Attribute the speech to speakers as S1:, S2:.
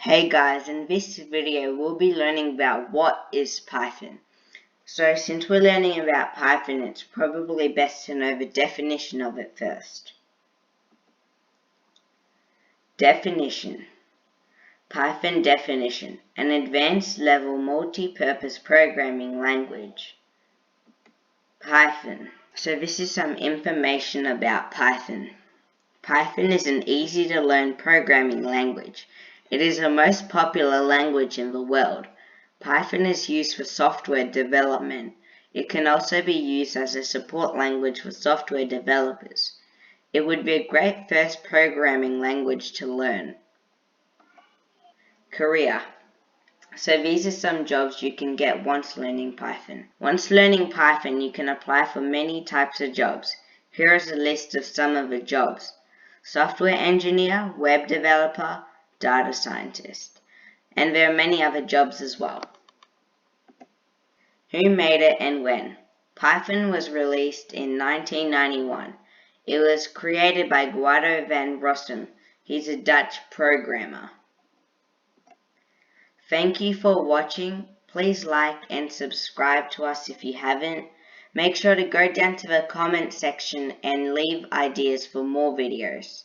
S1: Hey guys, in this video we'll be learning about what is Python. So since we're learning about Python, it's probably best to know the definition of it first. Definition. Python definition: an advanced level multi-purpose programming language. Python. So this is some information about Python. Python is an easy to learn programming language. It is the most popular language in the world. Python is used for software development. It can also be used as a support language for software developers. It would be a great first programming language to learn. Career. So these are some jobs you can get once learning Python. Once learning Python, you can apply for many types of jobs. Here is a list of some of the jobs: software engineer, web developer, data scientist. And there are many other jobs as well. Who made it and when? Python was released in 1991. It was created by Guido van Rossum. He's a Dutch programmer. Thank you for watching. Please like and subscribe to us if you haven't. Make sure to go down to the comment section and leave ideas for more videos.